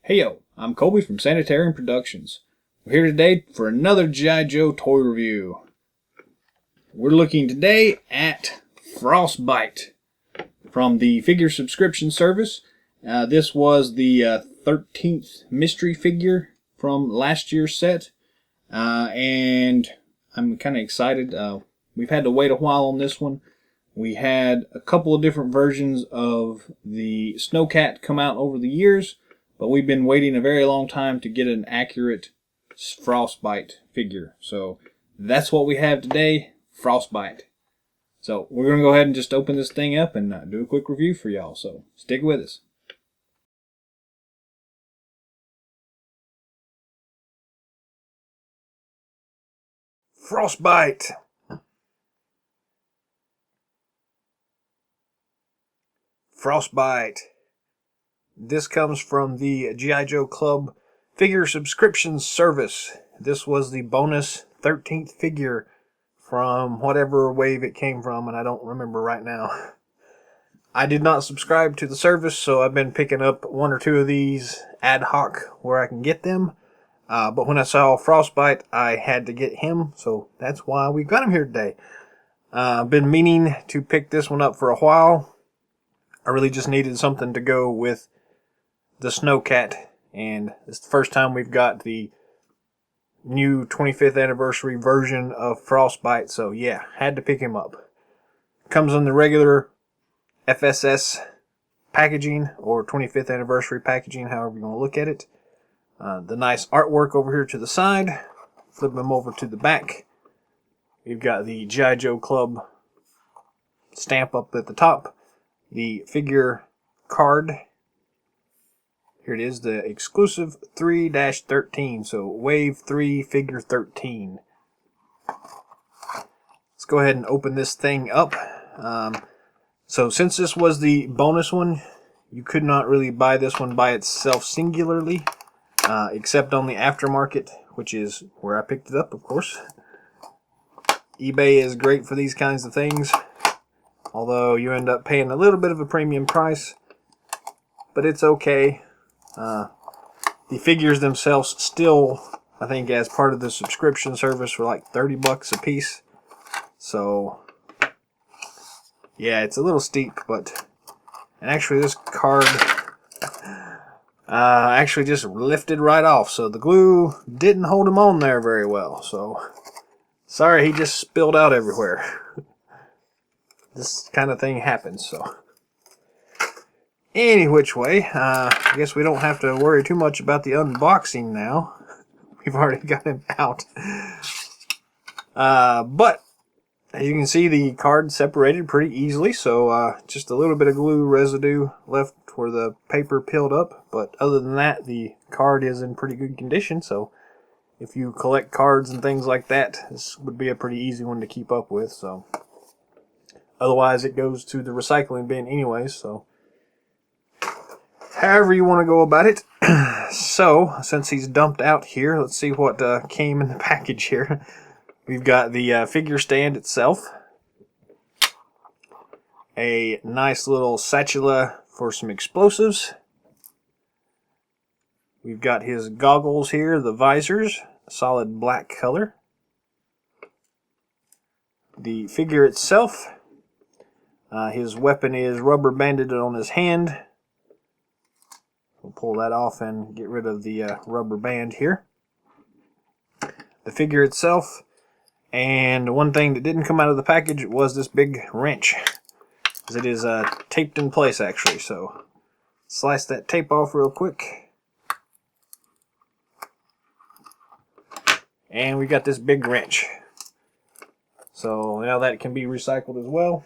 Hey yo, I'm Colby from Sanitarium Productions. We're here today for another G.I. Joe toy review. We're looking today at Frostbite from the figure subscription service. This was the 13th mystery figure from last year's set, and I'm kind of excited. We've had to wait a while on this one. We had a couple of different versions of the Snowcat come out over the years, but we've been waiting a very long time to get an accurate Frostbite figure. So that's what we have today, Frostbite. So we're going to go ahead and just open this thing up and do a quick review for y'all. So stick with us. Frostbite. Frostbite. This comes from the G.I. Joe Club figure subscription service. This was the bonus 13th figure from whatever wave it came from, and I don't remember right now. I did not subscribe to the service, so I've been picking up one or two of these ad hoc where I can get them. But when I saw Frostbite, I had to get him, so that's why we got him here today. I've been meaning to pick this one up for a while. I really just needed something to go with the Snowcat, and it's the first time we've got the new 25th anniversary version of Frostbite, so yeah, had to pick him up. Comes in the regular FSS packaging, or 25th anniversary packaging, however you want to look at it. The nice artwork over here to the side. Flip them over to the back. We've got the G.I. Joe Club stamp up at the top. The figure card. Here it is, the exclusive 3-13, so Wave 3, Figure 13. Let's go ahead and open this thing up. So since this was the bonus one, you could not really buy this one by itself singularly, except on the aftermarket, which is where I picked it up, of course. eBay is great for these kinds of things, although you end up paying a little bit of a premium price, but it's okay. The figures themselves still, I think, as part of the subscription service, were like 30 bucks a piece. So, yeah, it's a little steep, but... And actually, this card actually just lifted right off, so the glue didn't hold him on there very well. So, sorry, he just spilled out everywhere. This kind of thing happens, so... Any which way, I guess we don't have to worry too much about the unboxing now. We've already got him out. But, as you can see, the card separated pretty easily, so just a little bit of glue residue left where the paper peeled up. But other than that, the card is in pretty good condition, so if you collect cards and things like that, this would be a pretty easy one to keep up with. So, otherwise, it goes to the recycling bin anyways, so... However you want to go about it. So, since he's dumped out here, let's see what came in the package here. We've got the figure stand itself. A nice little satchela for some explosives. We've got his goggles here, the visors, solid black color. The figure itself. His weapon is rubber banded on his hand. We'll pull that off and get rid of the rubber band here. The figure itself, and one thing that didn't come out of the package was this big wrench. It is taped in place actually, so slice that tape off real quick. And we got this big wrench. So now that can be recycled as well.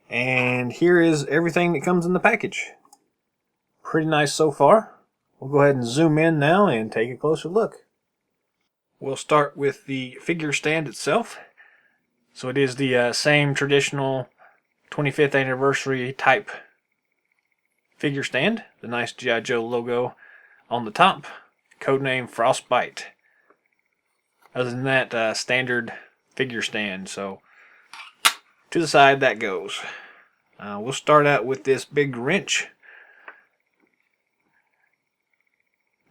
And here is everything that comes in the package. Pretty nice so far. We'll go ahead and zoom in now and take a closer look. We'll start with the figure stand itself. So it is the same traditional 25th anniversary type figure stand. The nice G.I. Joe logo on the top. Codename Frostbite. Other than that, standard figure stand. So to the side that goes. We'll start out with this big wrench.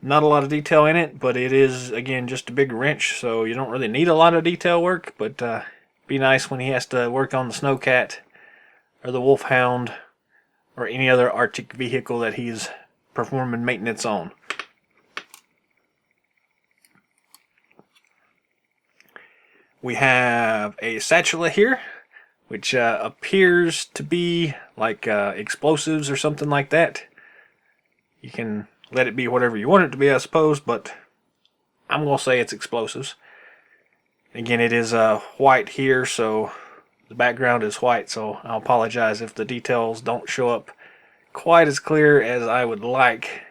Not a lot of detail in it, but it is, again, just a big wrench, so you don't really need a lot of detail work, but be nice when he has to work on the Snowcat or the Wolfhound or any other Arctic vehicle that he's performing maintenance on. We have a satchela here, which appears to be like explosives or something like that. You can let it be whatever you want it to be, I suppose, but I'm going to say it's explosives. Again, it is white here, so the background is white, so I'll apologize if the details don't show up quite as clear as I would like.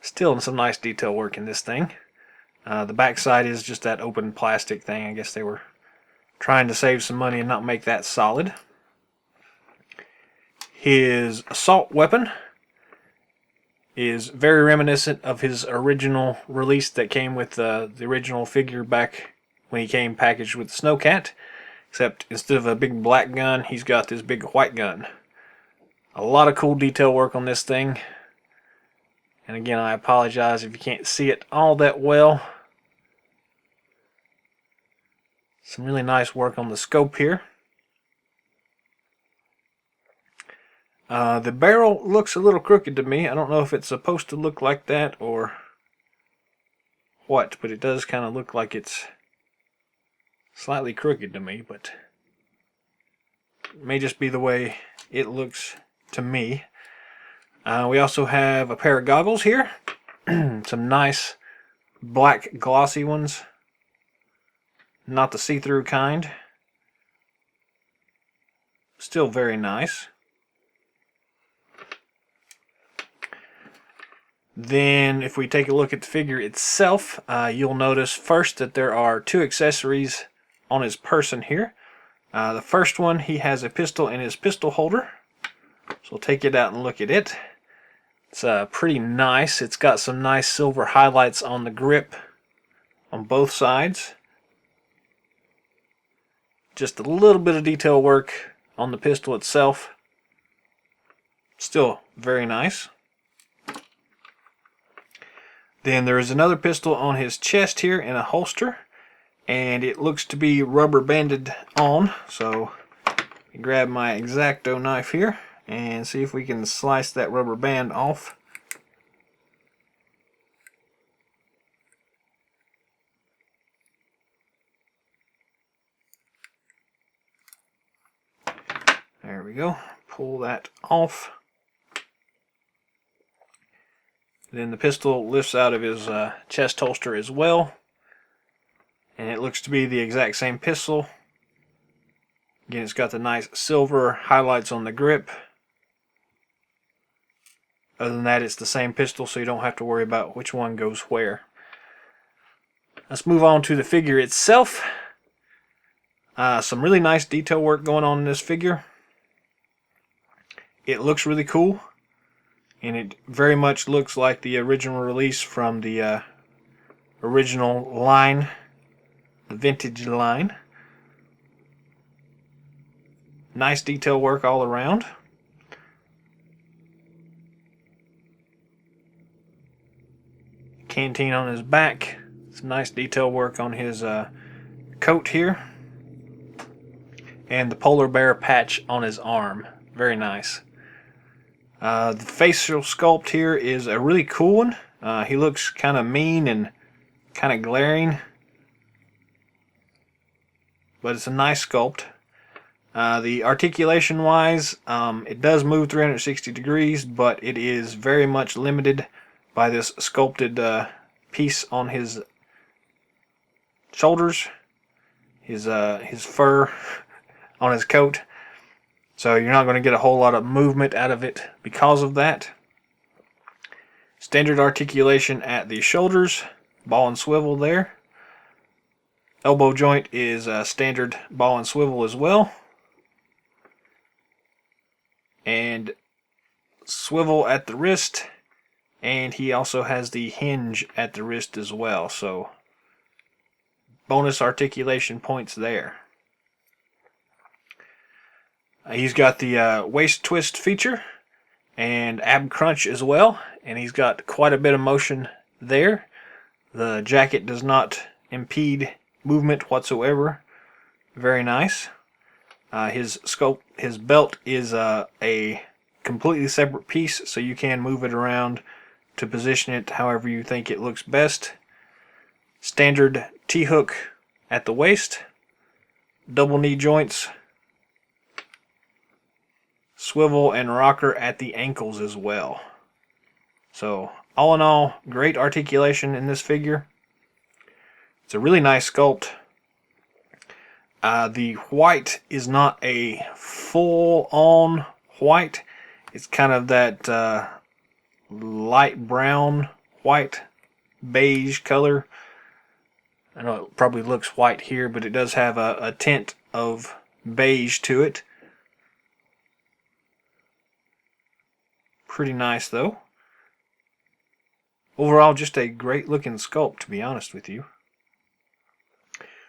Still some nice detail work in this thing. The backside is just that open plastic thing. I guess they were trying to save some money and not make that solid. His assault weapon is very reminiscent of his original release that came with the original figure back when he came packaged with the Snowcat, except instead of a big black gun, he's got this big white gun. A lot of cool detail work on this thing, and again, I apologize if you can't see it all that well. Some really nice work on the scope here. The barrel looks a little crooked to me. I don't know if it's supposed to look like that or what, but it does kind of look like it's slightly crooked to me, but it may just be the way it looks to me. We also have a pair of goggles here. Some nice black glossy ones. Not the see-through kind. Still very nice. Then if we take a look at the figure itself, you'll notice first that there are two accessories on his person here. The first one, he has a pistol in his pistol holder. So we'll take it out and look at it. It's pretty nice. It's got some nice silver highlights on the grip on both sides. Just a little bit of detail work on the pistol itself. Still very nice. Then there is another pistol on his chest here in a holster, and it looks to be rubber banded on, so grab my X-Acto knife here and see if we can slice that rubber band off. There we go. Pull that off. Then the pistol lifts out of his chest holster as well. And it looks to be the exact same pistol. Again, it's got the nice silver highlights on the grip. Other than that, it's the same pistol, so you don't have to worry about which one goes where. Let's move on to the figure itself. Some really nice detail work going on in this figure. It looks really cool. And it very much looks like the original release from the original line, the vintage line. Nice detail work all around. Canteen on his back. Some nice detail work on his coat here. And the polar bear patch on his arm. Very nice. The facial sculpt here is a really cool one. He looks kind of mean and kind of glaring, but it's a nice sculpt. The articulation wise, it does move 360 degrees, but it is very much limited by this sculpted piece on his shoulders, his fur on his coat. So you're not going to get a whole lot of movement out of it because of that. Standard articulation at the shoulders, ball and swivel there. Elbow joint is standard ball and swivel as well. And swivel at the wrist. And he also has the hinge at the wrist as well. So bonus articulation points there. He's got the waist twist feature, and ab crunch as well, and he's got quite a bit of motion there. The jacket does not impede movement whatsoever. Very nice. His belt is a completely separate piece, so you can move it around to position it however you think it looks best. Standard T-hook at the waist, double knee joints, swivel and rocker at the ankles as well. So all in all, great articulation in this figure. It's a really nice sculpt. The white is not a full-on white. It's kind of that light brown white, beige color. I know it probably looks white here, but it does have a tint of beige to it. Pretty nice though. Overall, just a great looking sculpt, to be honest with you.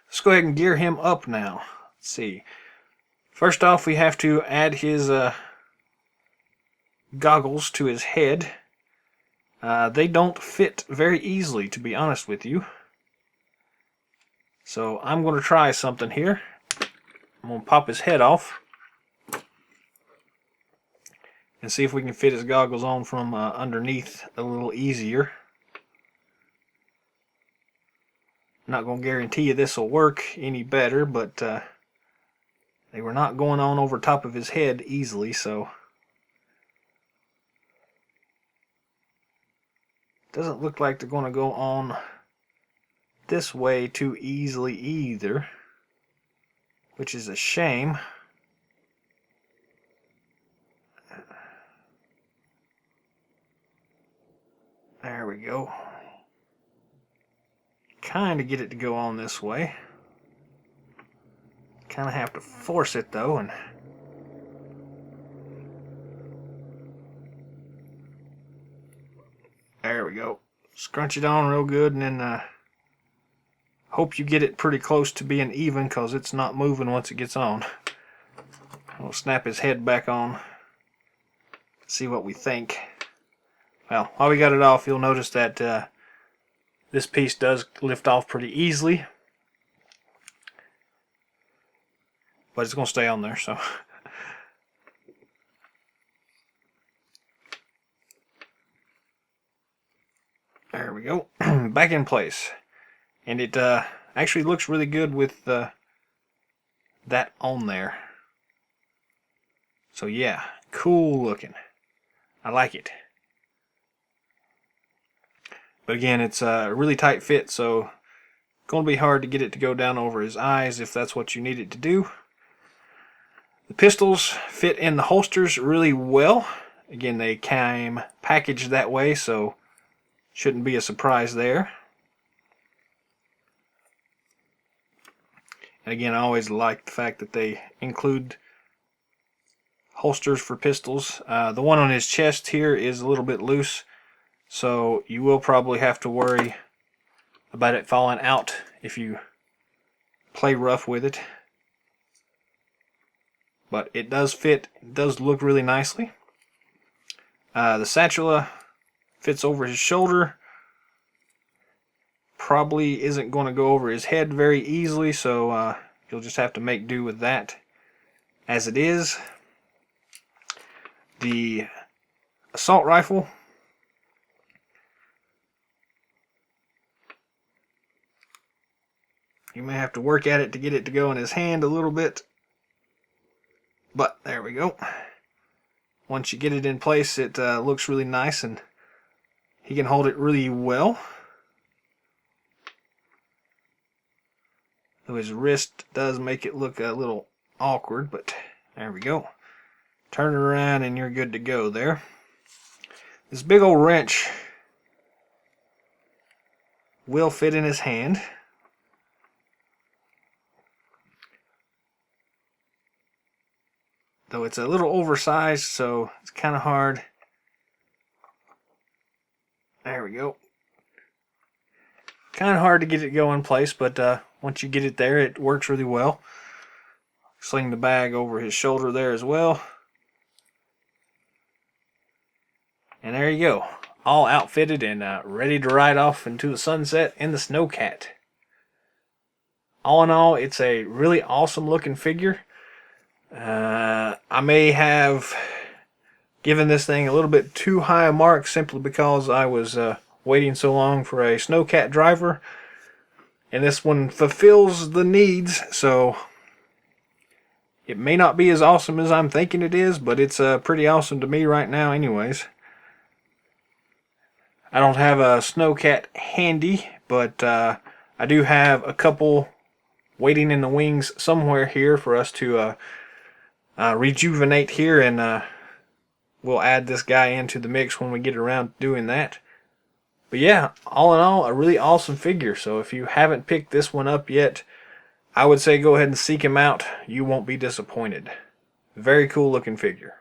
Let's go ahead and gear him up now. Let's see. First off, we have to add his goggles to his head. They don't fit very easily, to be honest with you. So I'm going to try something here. I'm going to pop his head off and see if we can fit his goggles on from underneath a little easier. I'm not going to guarantee you this will work any better, but they were not going on over top of his head easily, so doesn't look like they're going to go on this way too easily either, which is a shame. There we go. Kind of get it to go on this way. Kind of have to force it though, and there we go. Scrunch it on real good, and then hope you get it pretty close to being even, because it's not moving once it gets on. We'll snap his head back on. See what we think. Well, while we got it off, you'll notice that this piece does lift off pretty easily. But it's going to stay on there, so. There we go. Back in place. And it actually looks really good with that on there. So yeah, cool looking. I like it. But again, it's a really tight fit, so it's going to be hard to get it to go down over his eyes if that's what you need it to do. The pistols fit in the holsters really well. Again, they came packaged that way, so shouldn't be a surprise there. And again, I always like the fact that they include holsters for pistols. The one on his chest here is a little bit loose, so you will probably have to worry about it falling out if you play rough with it. But it does fit, it does look really nicely. The satchel fits over his shoulder. Probably isn't going to go over his head very easily, so you'll just have to make do with that as it is. The assault rifle. You may have to work at it to get it to go in his hand a little bit. But there we go. Once you get it in place, it looks really nice, and he can hold it really well. Though his wrist does make it look a little awkward, but there we go. Turn it around and you're good to go there. This big old wrench will fit in his hand. Though it's a little oversized, so it's kind of hard. There we go. Kind of hard to get it to go in place, but once you get it there, it works really well. Sling the bag over his shoulder there as well. And there you go. All outfitted and ready to ride off into the sunset in the Snowcat. All in all, it's a really awesome looking figure. I may have given this thing a little bit too high a mark simply because I was waiting so long for a Snowcat driver. And this one fulfills the needs, so it may not be as awesome as I'm thinking it is, but it's pretty awesome to me right now anyways. I don't have a Snowcat handy, but I do have a couple waiting in the wings somewhere here for us to rejuvenate here, and we'll add this guy into the mix when we get around to doing that. But yeah, all in all, a really awesome figure. So if you haven't picked this one up yet, I would say go ahead and seek him out. You won't be disappointed. Very cool looking figure.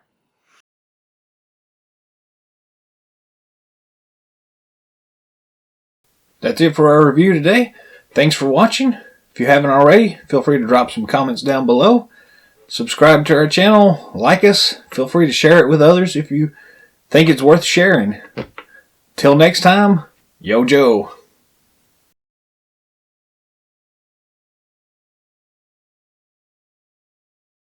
That's it for our review today. Thanks for watching. If you haven't already, feel free to drop some comments down below. Subscribe to our channel, like us. Feel free to share it with others if you think it's worth sharing. Till next time, Yo Joe.